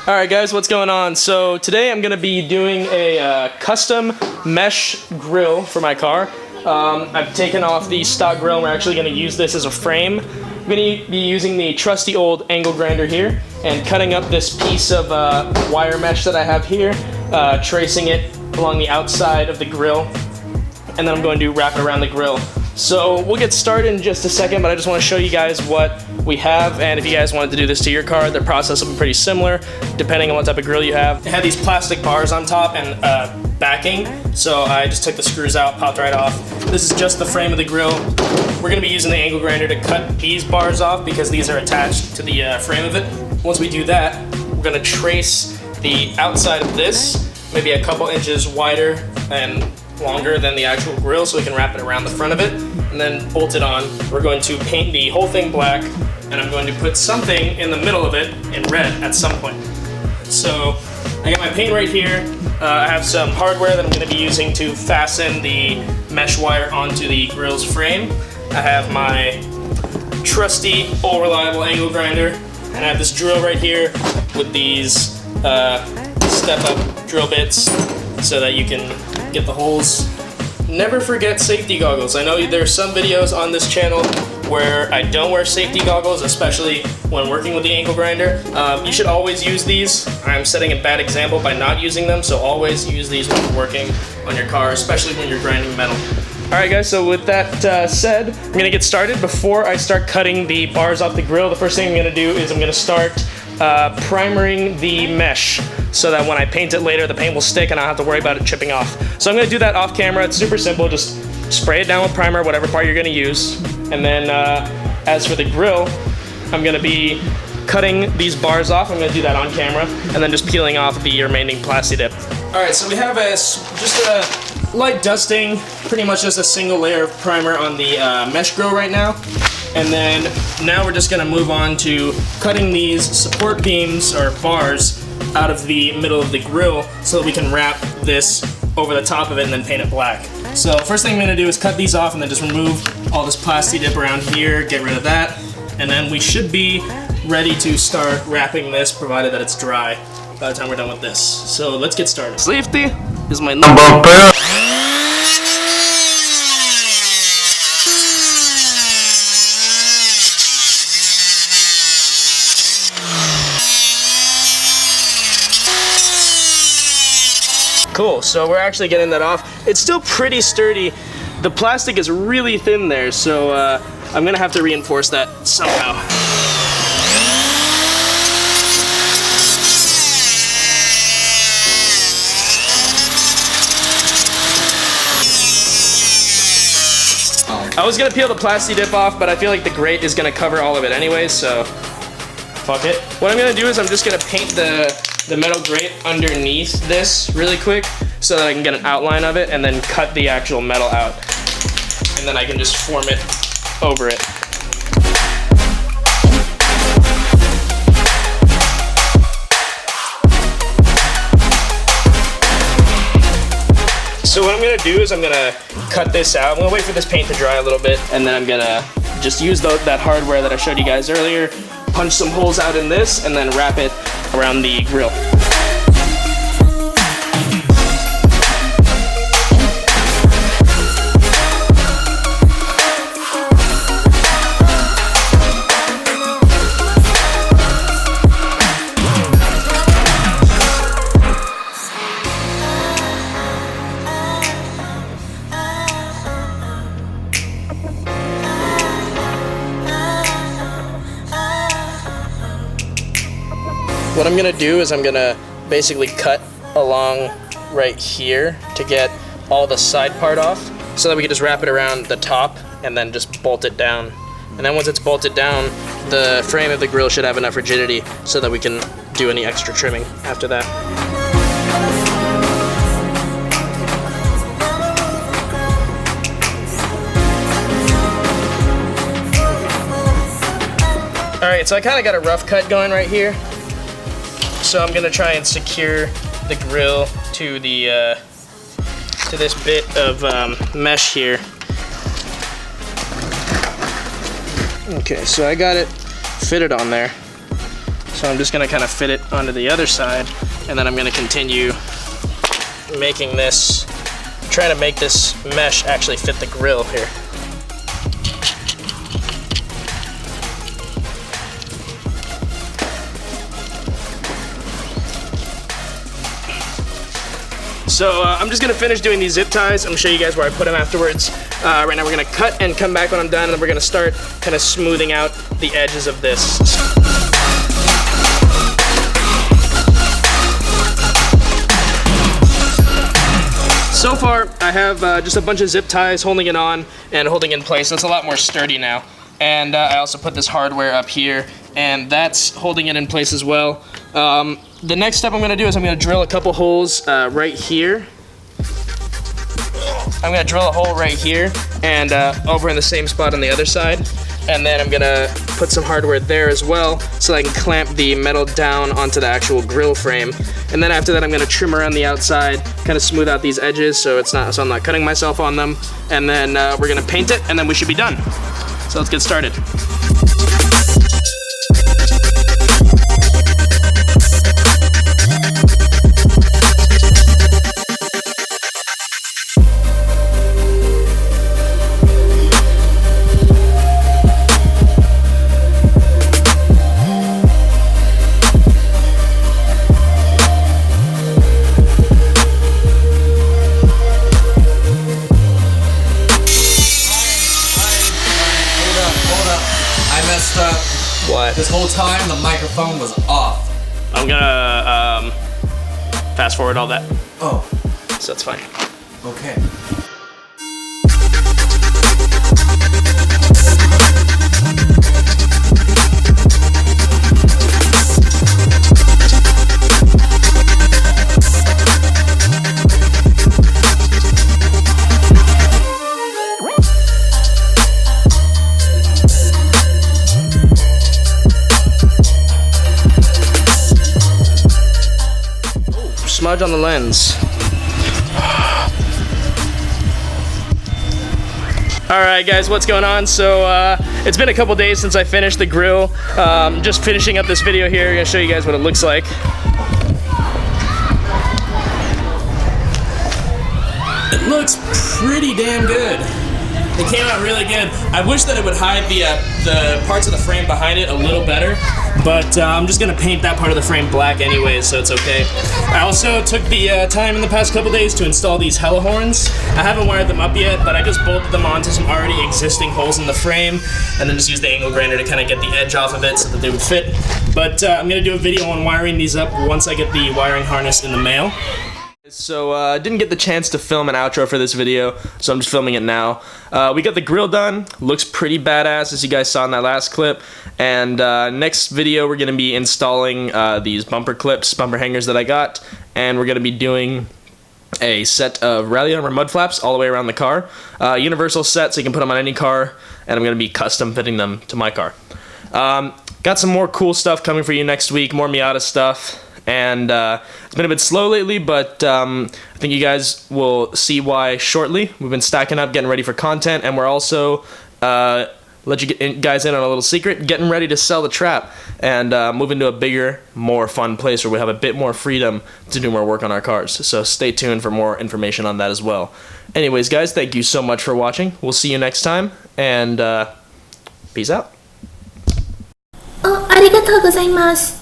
Alright guys, what's going on? So today I'm going to be doing a custom mesh grill for my car. I've taken off the stock grill and we're actually going to use this as a frame. I'm going to be using the trusty old angle grinder here and cutting up this piece of wire mesh that I have here, tracing it along the outside of the grill, and then I'm going to wrap it around the grill. So we'll get started in just a second, but I just want to show you guys what we have, and if you guys wanted to do this to your car, the process will be pretty similar depending on what type of grill you have. It had these plastic bars on top and backing, so I just took the screws out, popped right off. This is just the frame of the grill. We're going to be using the angle grinder to cut these bars off because these are attached to the frame of it. Once we do that, we're going to trace the outside of this, maybe a couple inches wider and longer than the actual grill, so we can wrap it around the front of it and then bolt it on. We're going to paint the whole thing black, and I'm going to put something in the middle of it in red at some point. So I got my paint right here. I have some hardware that I'm going to be using to fasten the mesh wire onto the grill's frame. I have my trusty, all reliable angle grinder, and I have this drill right here with these step-up drill bits so that you can get the holes. Never forget safety goggles. I know there's some videos on this channel where I don't wear safety goggles, especially when working with the angle grinder. You should always use these. I'm setting a bad example by not using them, so always use these when you're working on your car, especially when you're grinding metal. Alright guys, so with that said, I'm going to get started. Before I start cutting the bars off the grill, the first thing I'm going to do is I'm going to start primering the mesh so that when I paint it later, the paint will stick and I don't have to worry about it chipping off. So I'm going to do that off camera. It's super simple. Just spray it down with primer, whatever part you're going to use. And then as for the grill, I'm going to be cutting these bars off. I'm going to do that on camera and then just peeling off the remaining plasti dip. Alright, so we have just a light dusting, pretty much just a single layer of primer on the mesh grill right now. And then now we're just going to move on to cutting these support beams or bars out of the middle of the grill so that we can wrap this over the top of it and then paint it black. So first thing I'm going to do is cut these off and then just remove all this plasti dip around here, get rid of that, and then we should be ready to start wrapping this provided that it's dry by the time we're done with this. So let's get started. Safety is my number one. Cool, so we're actually getting that off. It's still pretty sturdy. The plastic is really thin there, so I'm gonna have to reinforce that somehow. I was gonna peel the plasti dip off, but I feel like the grate is gonna cover all of it anyway, so fuck it. What I'm gonna do is I'm just gonna paint the metal grate underneath this really quick so that I can get an outline of it and then cut the actual metal out. And then I can just form it over it. So what I'm gonna do is I'm gonna cut this out. I'm gonna wait for this paint to dry a little bit, and then I'm gonna just use that hardware that I showed you guys earlier, punch some holes out in this, and then wrap it around the grill. What I'm gonna do is I'm gonna basically cut along right here to get all the side part off so that we can just wrap it around the top and then just bolt it down. And then once it's bolted down, the frame of the grill should have enough rigidity so that we can do any extra trimming after that. Alright, so I kind of got a rough cut going right here. So I'm gonna try and secure the grill to the to this bit of mesh here. Okay, so I got it fitted on there. So I'm just gonna kind of fit it onto the other side, and then I'm gonna continue making this, trying to make this mesh actually fit the grill here. So I'm just gonna finish doing these zip ties. I'm gonna show you guys where I put them afterwards. Right now we're gonna cut and come back when I'm done, and then we're gonna start kind of smoothing out the edges of this. So far, I have just a bunch of zip ties holding it on and holding it in place. It's a lot more sturdy now. And I also put this hardware up here, and that's holding it in place as well. The next step I'm gonna do is I'm gonna drill a couple holes right here. I'm gonna drill a hole right here and over in the same spot on the other side. And then I'm gonna put some hardware there as well so I can clamp the metal down onto the actual grill frame. And then after that I'm gonna trim around the outside, kind of smooth out these edges so I'm not cutting myself on them. And then we're gonna paint it, and then we should be done. So let's get started. What? This whole time the microphone was off. I'm gonna fast forward all that. Oh. So that's fine. Okay. Smudge on the lens. Alright guys, what's going on? So it's been a couple days since I finished the grill. Just finishing up this video here. I'm gonna show you guys what it looks like. It looks pretty damn good. It came out really good. I wish that it would hide the parts of the frame behind it a little better, but I'm just gonna paint that part of the frame black anyways, so it's okay. I also took the time in the past couple days to install these hella horns. I haven't wired them up yet, but I just bolted them onto some already existing holes in the frame, and then just used the angle grinder to kind of get the edge off of it so that they would fit. But I'm gonna do a video on wiring these up once I get the wiring harness in the mail. So I didn't get the chance to film an outro for this video, so I'm just filming it now. We got the grill done. Looks pretty badass, as you guys saw in that last clip. And next video we're going to be installing these bumper clips, bumper hangers that I got. And we're going to be doing a set of rally armor mud flaps all the way around the car. Universal set, so you can put them on any car. And I'm going to be custom fitting them to my car. Got some more cool stuff coming for you next week, more Miata stuff. And it's been a bit slow lately, but I think you guys will see why shortly. We've been stacking up, getting ready for content, and we're also, let you guys in on a little secret, getting ready to sell the trap and move into a bigger, more fun place where we have a bit more freedom to do more work on our cars. So stay tuned for more information on that as well. Anyways, guys, thank you so much for watching. We'll see you next time, and peace out. ありがとうございます。